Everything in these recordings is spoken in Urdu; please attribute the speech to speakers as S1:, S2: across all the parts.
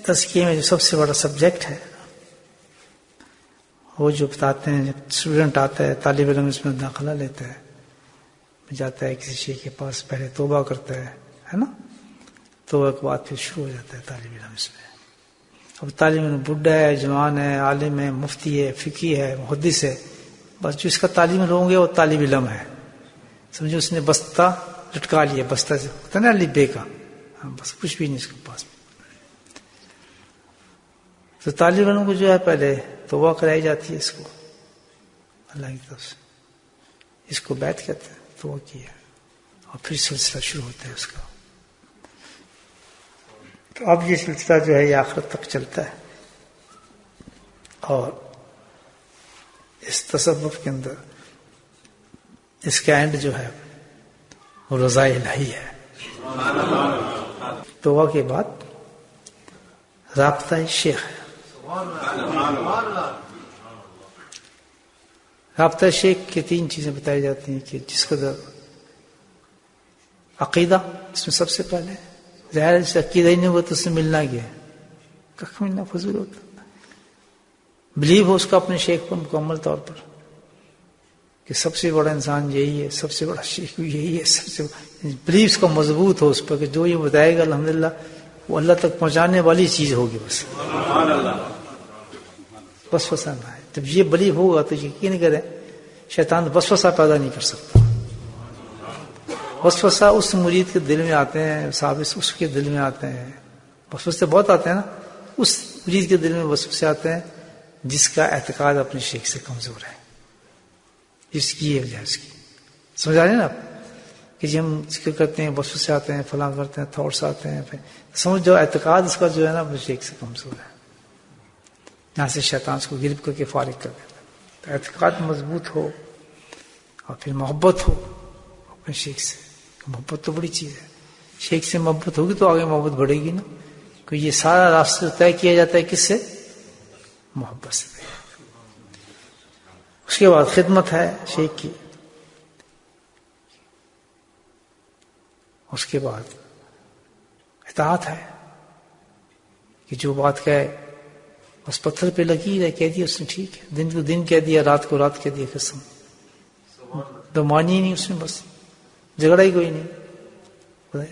S1: تزکیے میں جو سب سے بڑا سبجیکٹ ہے وہ جو بتاتے ہیں، جب اسٹوڈنٹ آتا ہے، طالب علم اس میں داخلہ لیتا ہے، جاتا ہے کسی شیخ کے پاس، پہلے توبہ کرتا ہے نا، توبہ کے بعد پھر شروع ہو جاتا ہے طالب علم اس میں. اب طالب علم بڈھا ہے، جوان ہے، عالم ہے، مفتی ہے، فقی ہے، محدث ہے، بس جو اس کا تعلیم لوں گے وہ طالب علم ہے. سمجھو اس نے بستہ لٹکا لیا، بستہ سے ہوتا نا لبے کا، بس کچھ بھی نہیں اس کے پاس. تو طالب علم کو جو ہے پہلے توبہ کرائی جاتی ہے اس کو اللہ کی طرف سے، اس کو بیعت کہتے ہیں، توبہ کیا، اور پھر سلسلہ شروع ہوتا ہے اس کا. تو اب یہ سلسلہ جو ہے یہ آخرت تک چلتا ہے، اور اس تصوف کے اندر اس کا اینڈ جو ہے وہ رضا الہی ہے. توبہ کے بعد رابطہ شیخ ہے. رابطہ شیخ کی 3 چیزیں بتائی جاتی ہیں کہ جس قدر عقیدہ اس میں سب سے پہلے، ظاہر سے عقیدہ ہی نہیں ہوا تو اس سے ملنا گیا، کخ ملنا فضول ہوتا. بلیو ہو اس کا اپنے شیخ پر مکمل طور پر کہ سب سے بڑا انسان یہی ہے، سب سے بڑا شیخ یہی ہے، سب سے بلیو اس کا مضبوط ہو اس پر کہ جو یہ بتائے گا الحمدللہ وہ اللہ تک پہنچانے والی چیز ہوگی. بس وسوسہ نہ ہے. جب یہ بلیو ہوگا تو یقین کریں شیطان وسوسہ پیدا نہیں کر سکتا. وسوسہ اس مرید کے دل میں آتے ہیں، ثابت اس کے دل میں آتے ہیں، وسوسے بہت آتے ہیں نا، اس مرید کے دل میں وسوسے آتے ہیں جس کا اعتقاد اپنے شیخ سے کمزور ہے. اس کی یہ وجہ اس کی سمجھا رہے نا آپ کہ جی ہم ذکر کرتے ہیں، وسوسے آتے ہیں، فلاں کرتے ہیں، تھاٹس آتے ہیں، پھر سمجھ جو اعتقاد اس کا جو ہے نا وہ شیخ سے کمزور ہے. یہاں سے شیطان اس کو گرفت کر کے فارغ کر دیتا ہے. تو اعتقاد مضبوط ہو اور پھر محبت ہو اپنے شیخ سے. محبت تو بڑی چیز ہے. شیخ سے محبت ہوگی تو آگے محبت بڑھے گی نا، کیونکہ یہ سارا راستہ طے کیا جاتا ہے کس سے؟ محبت سے. اس کے بعد خدمت ہے شیخ کی، اس کے بعد اطاعت ہے کہ جو بات کہے بس پتھر پہ لگی رہے، کہہ دیا اس نے ٹھیک ہے، دن کو دن کہہ دیا، رات کو رات کہہ دیا، قسم تو مانی نہیں اس میں، بس جھگڑا ہی کوئی نہیں.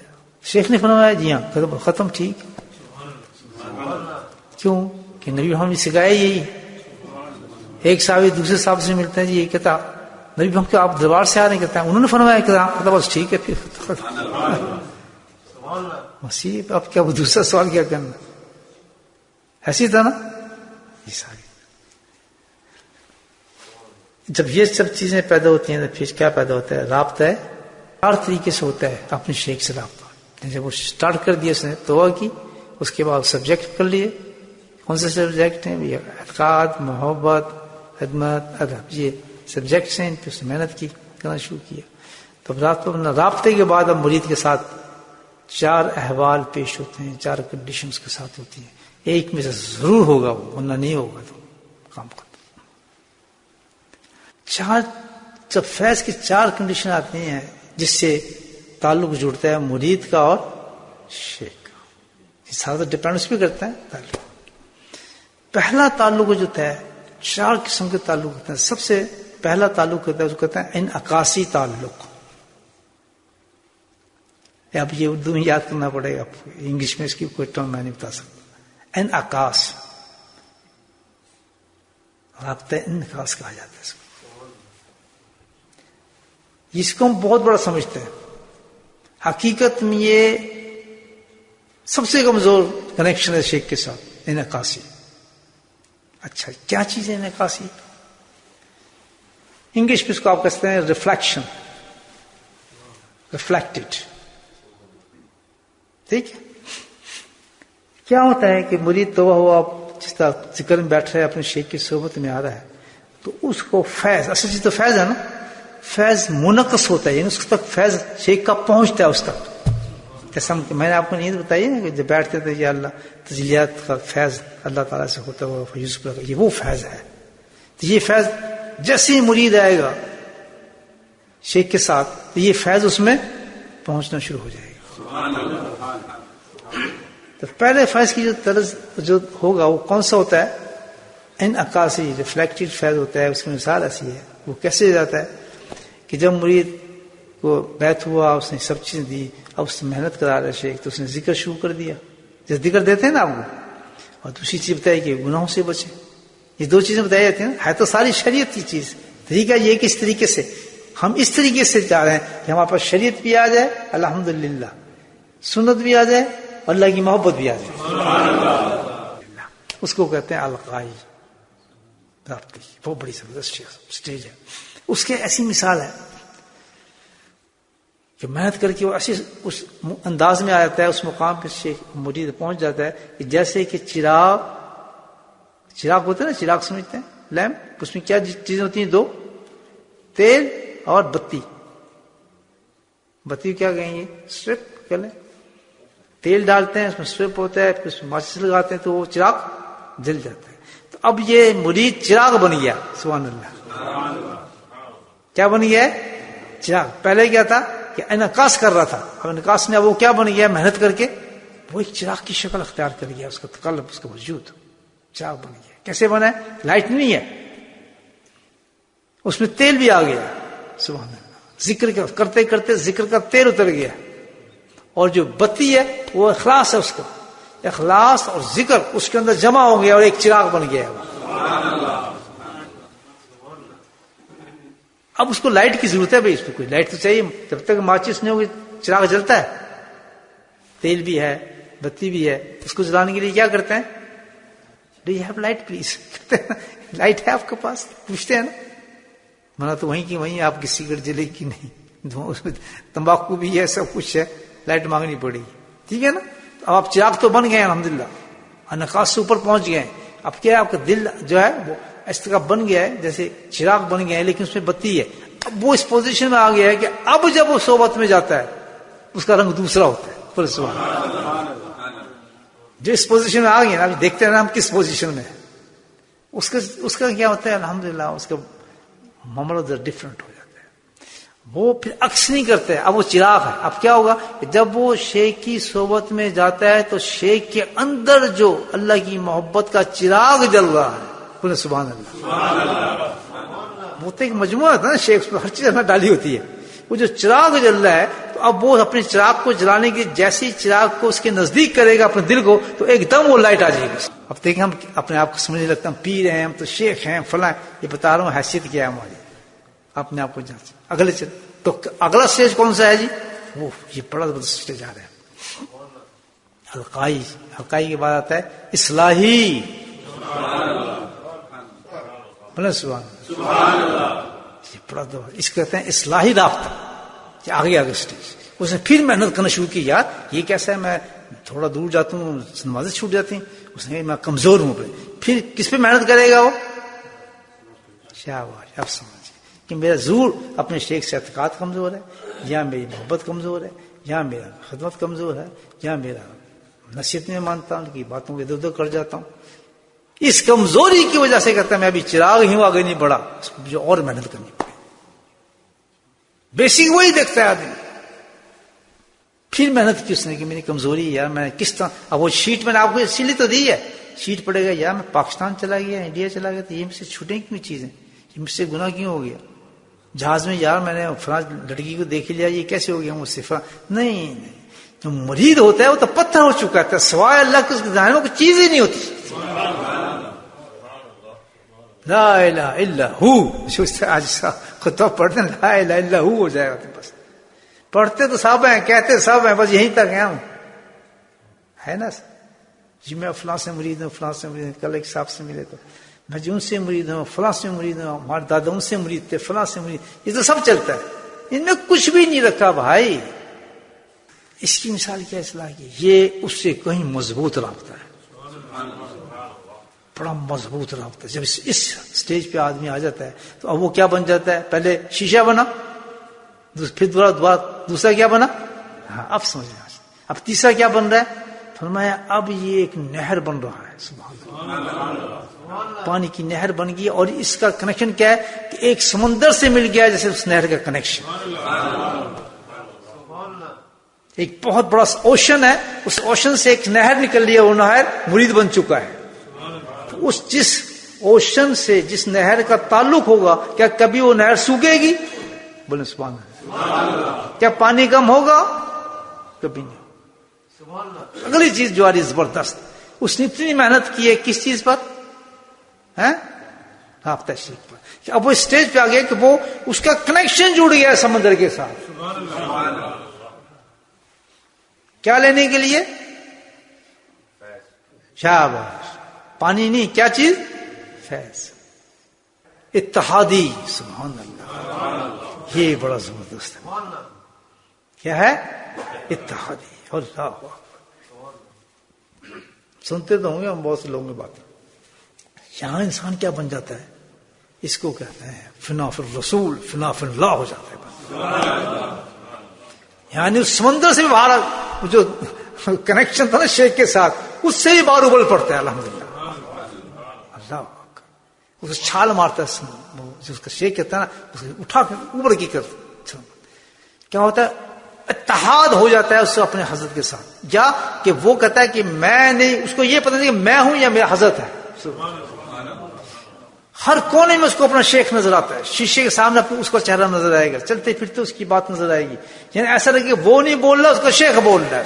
S1: شیخ نے فرمایا جی ہاں ختم ٹھیک. کیوں کہ نبی محمد نے سکھایا یہی. ایک صحابی دوسرے صاحب سے ملتے ہیں، جی یہ کہتا نبی محمد کہ آپ دربار سے آ رہے ہیں، کہتا ہے انہوں نے فرمایا کہ بس ٹھیک ہے. پھر مسیح اب کیا دوسرا سوال کیا کرنا، ایسی تھا نا. یہ ساری جب یہ سب چیزیں پیدا ہوتی ہیں تو پھر کیا پیدا ہوتا ہے؟ رابطہ ہے. 4 طریقے سے ہوتا ہے اپنے شیخ سے رابطہ. جب وہ اسٹارٹ کر دیا اس نے توبہ کی، اس کے بعد سبجیکٹ کر لیے. کون سے سبجیکٹ ہیں؟ اعتقاد، محبت، خدمت، ادب. یہ سبجیکٹس ہیں، ان پہ اس نے محنت کی، کرنا شروع کیا. تو رابطے کے بعد اب مرید کے ساتھ 4 احوال پیش ہوتے ہیں، 4 کنڈیشنز کے ساتھ ہوتی ہیں. ایک میں سے ضرور ہوگا وہ، ورنہ نہیں ہوگا تو کام کرتا. 4 جب فیض کی 4 کنڈیشن آتی ہیں جس سے تعلق جڑتا ہے مرید کا اور شیخ کا. یہ سارا ڈپینڈ اس پہ کرتا ہے تعلق. پہلا تعلق جو ہے 4 قسم کے تعلق ہوتے ہیں. سب سے پہلا تعلق ہوتا ہے اس کو کہتے ہیں انعکاسی تعلق. اب یہ اردو میں یاد کرنا پڑے گا، انگلش میں اس کی کوئی ٹرم میں نہیں بتا سکتا. انعکاس، رابطہ انعکاس کہا جاتا ہے اس کو. اس کو ہم بہت بڑا سمجھتے ہیں. حقیقت میں یہ سب سے کمزور کنیکشن ہے شیخ کے ساتھ، انعکاسی. اچھا کیا چیز ہے انعکاسی؟ انگلش میں اس کو آپ کہتے ہیں ریفلیکشن، ریفلیکٹڈ. ٹھیک ہے. کیا ہوتا ہے کہ مرید توبہ ہوا، جس طرح ذکر میں بیٹھ رہے اپنے شیخ کی صحبت میں آ رہا ہے، تو اس کو فیض، اصل چیز تو فیض ہے نا، فیض منعکس ہوتا ہے، یعنی اس تک فیض شیخ کا پہنچتا ہے اس تک. جیسا میں نے آپ کو نیت بتائی ہے کہ جب بیٹھتے تھے یا اللہ تجلیات کا فیض اللہ تعالیٰ سے ہوتا ہوا فیض پر، یہ وہ فیض ہے. تو یہ فیض جیسے ہی مرید آئے گا شیخ کے ساتھ تو یہ فیض اس میں پہنچنا شروع ہو جائے گا. تو پہلے فیض کی جو طرز جو ہوگا وہ کون سا ہوتا ہے؟ ان عکاسی ریفلیکٹڈ فیض ہوتا ہے. اس کی مثال ایسی ہے. وہ کیسے جاتا ہے کہ جب مرید کو بیعت ہوا، اس نے سب چیزیں دی، اب اس نے محنت کرا رہا ہے شیخ، تو اس نے ذکر شروع کر دیا جیسے ذکر دیتے ہیں نا آپ کو. اور دوسری چیز بتائی کہ گناہوں سے بچے. یہ دو چیزیں بتائی جاتی ہیں نا. ہے تو ساری شریعت کی چیز. طریقہ یہ کہ اس طریقے سے ہم اس طریقے سے چاہ رہے ہیں کہ ہمارے پاس شریعت بھی آ جائے الحمدللہ، سنت بھی آ جائے، اللہ کی محبت بھی آ جائے. اس کو کہتے ہیں القائی رابطے. بہت بڑی زبردست اسٹیج ہے. اس کے ایسی مثال ہے کہ محنت کر کے وہ ایسے اس انداز میں آ جاتا ہے، اس مقام پہ شیخ مرید پہنچ جاتا ہے کہ جیسے کہ چراغ ہوتے ہیں نا، چراغ سمجھتے ہیں، لیمپ. اس میں کیا چیزیں ہوتی ہیں؟ 2، تیل اور بتی. بتی کیا کہیں گے؟ اسٹرپ کر لیں. تیل ڈالتے ہیں، اس میں اسٹرپ ہوتا ہے، پھر اس میں ماچس لگاتے ہیں تو وہ چراغ جل جاتا ہے. تو اب یہ مرید چراغ بن گیا. سبحان اللہ. کیا بن گیا ہے؟ چراغ. پہلے کیا تھا کہ انعکاس کر رہا تھا. اب انعکاس میں اب وہ کیا بن گیا؟ محنت کر کے وہ ایک چراغ کی شکل اختیار کر گیا. اس کا قلب، اس کا وجود چراغ بن گیا. کیسے بنا ہے؟ لائٹ نہیں ہے، اس میں تیل بھی آ گیا. سبحان اللہ. ذکر کرتے کرتے ذکر کا تیل اتر گیا. اور جو بتی ہے وہ اخلاص ہے. اس کا اخلاص اور ذکر اس کے اندر جمع ہو گیا اور ایک چراغ بن گیا. اب اس کو لائٹ کی ضرورت ہے. بھائی اس پہ کوئی لائٹ تو چاہیے. جب تک ماچس نہیں ہوگی چراغ جلتا ہے. تیل بھی ہے، بتی بھی ہے. اس کو جلانے کے لیے کیا کرتے ہیں؟ Do you have light please? Light ہے آپ کے پاس؟ پوچھتے ہیں نا. منا تو وہیں کی وہیں آپ کی سگریٹ جلے گی نہیں. تمباکو بھی ہے، سب کچھ ہے، لائٹ مانگنی پڑے گی. ٹھیک ہے نا. اب آپ چراغ تو بن گئے ہیں الحمدللہ، انعکاس سے اوپر پہنچ گئے ہیں. اب کیا ہے؟ آپ کا دل جو ہے وہ اس طرح بن گیا ہے جیسے چراغ بن گیا ہے، لیکن اس میں بتی ہے. اب وہ اس پوزیشن میں آ گیا ہے کہ اب جب وہ صحبت میں جاتا ہے اس کا رنگ دوسرا ہوتا ہے. جو اس پوزیشن میں آ گیا نا، ابھی دیکھتے ہیں نا ہم کس پوزیشن میں ہے. اس کا کیا ہوتا ہے الحمدللہ، اس کا معاملہ ڈفرنٹ ہو جاتا ہے. وہ پھر عکس نہیں کرتے. اب وہ چراغ ہے. اب کیا ہوگا کہ جب وہ شیخ کی صحبت میں جاتا ہے تو شیخ کے اندر جو اللہ کی محبت کا چراغ جل رہا ہے. بولے سبحان اللہ. وہ تو ایک مجموعہ تھا نا، شیخ ہر چیز میں ڈالی ہوتی ہے. وہ جو چراغ جل رہا ہے تو اب وہ اپنے چراغ کو جلانے کی جیسی چراغ کو اس کے نزدیک کرے گا اپنے دل کو تو ایک دم وہ لائٹ آ جائے گی. اب دیکھیں ہم اپنے آپ کو سمجھنے لگتا ہم پیر ہیں، ہم تو شیخ ہیں، فلاں. یہ بتا رہا ہوں حیثیت کیا ہے ہماری. اپنے آپ کو جانچ. اگلے تو اگلا سٹیج کون سا ہے جی؟ وہ یہ بڑا زبردست سٹیج آ رہا ہے. حلقائی. حلقائی کے بعد آتا ہے اصلاحی. بولے سبحان اللہ. یہ بڑا اس کو کہتے ہیں اصلاحی رابطہ. یہ آگے سٹیج. اس نے پھر محنت کرنا شروع کی. یار یہ کیسا ہے، میں تھوڑا دور جاتا ہوں نمازیں چھوٹ جاتی ہیں. اس نے میں کمزور ہوں. پھر کس پہ محنت کرے گا وہ؟ شاباش. اب سمجھ کہ میرا ضرور اپنے شیخ سے اعتقاد کمزور ہے، یا میری محبت کمزور ہے، یا میرا خدمت کمزور ہے، یا میرا نصیحت میں مانتا ہوں کہ باتوں کے ادھر ادھر کر جاتا ہوں. اس کمزوری کی وجہ سے کہتا ہے میں ابھی چراغ ہی ہوں، آگے نہیں بڑھا. اس کو مجھے اور محنت کرنی پڑے. بیسک وہی دیکھتا ہے آدمی. پھر محنت کی اس نے کہ میری کمزوری ہے یار، میں کس طرح. اب وہ شیٹ میں نے آپ کو اسی لیے تو دی ہے. شیٹ پڑے گا یار میں پاکستان چلا گیا، انڈیا چلا گیا، تو یہ مجھ سے چھوٹیں کیوں چیزیں، یہ مجھ سے گناہ کیوں ہو گیا. جہاز میں یار میں نے فلاں لڑکی کو دیکھ لیا، یہ کیسے ہو گیا مجھ سے. نہیں، جو مرید ہوتا ہے وہ تو پتھر ہو چکا ہے، سوائے اللہ کے اس کے ذہن میں کوئی چیز ہی نہیں ہوتی. لا الہ الا ہو. آج خطبہ پڑھتے ہیں لا الہ الا ہو ہو جائے گا. بس پڑھتے تو سب ہیں، کہتے سب ہیں، بس یہیں تک ہیں ہم. ہے نا جی میں فلاں سے مرید ہوں، فلاں سے مرید ہوں. کل ایک صاحب سے ملے تو میں جن سے مرید ہوں، فلاں سے مرید ہوں، ہمارے دادا ان سے مرید تھے، فلاں سے مرید. یہ تو سب چلتا ہے، ان میں کچھ بھی نہیں رکھا بھائی. اس کی مثال کیا اصلاح کی؟ یہ اس سے کہیں مضبوط رابطہ ہے، بڑا مضبوط رابطہ. جب اس سٹیج پہ آدمی آ جاتا ہے تو اب وہ کیا بن جاتا ہے؟ پہلے شیشہ بنا، پھر دوسرا کیا بنا؟ ہاں اب سمجھنا. اب تیسرا کیا بن رہا ہے؟ فرمایا اب یہ ایک نہر بن رہا ہے. سبحان اللہ. پانی کی نہر بن گئی. اور اس کا کنیکشن کیا ہے کہ ایک سمندر سے مل گیا جیسے اس نہر کا کنیکشن. ایک بہت بڑا اوشن ہے، اس اوشن سے ایک نہر نکل رہی ہے، وہ نہر مرید بن چکا ہے. تو اس جس اوشن سے جس نہر کا تعلق ہوگا، کیا کبھی وہ نہر سوکھے گی؟ بولے سبحان اللہ. کیا پانی کم ہوگا؟ کبھی نہیں. اگلی چیز جو آ رہی زبردست، اس نے اتنی محنت کی ہے کس چیز پر ہے؟ آپ تشریف پر. اب وہ اسٹیج پہ آ گیا کہ وہ اس کا کنیکشن جڑ گیا ہے سمندر کے ساتھ. کیا لینے کے لیے؟ شاباش. پانی نہیں، کیا چیز؟ فیض. اتحادی. سبحان اللہ. یہ بڑا زبردست ہے. کیا ہے؟ اتحادی. اللہ سنتے تو ہوں گے ہم بہت سے لوگوں کی بات. یہاں انسان کیا بن جاتا ہے؟ اس کو کہتے ہیں فنا فی الرسول فنا فی اللہ ہو جاتا ہے. یعنی اس سمندر سے بھی باہر جو کنیکشن تھا نا شیخ کے ساتھ، اس سے بھی باہر ابل پڑتا ہے. الحمدللہ. اللہ اس چھال مارتا ہے، جس کا شیخ کہتا ہے نا، اس کو اٹھا کے اوپر کی کرتا. کیا ہوتا ہے؟ اتحاد ہو جاتا ہے اس سے اپنے حضرت کے ساتھ. یا کہ وہ کہتا ہے کہ میں نہیں، اس کو یہ پتہ نہیں کہ میں ہوں یا میرا حضرت ہے. ہر کونے میں اس کو اپنا شیخ نظر آتا ہے. شیشے کے سامنے اس کا چہرہ نظر آئے گا، چلتے پھرتے اس کی بات نظر آئے گی. یعنی ایسا لگے کہ وہ نہیں بول رہا، اس کا شیخ بول رہا ہے.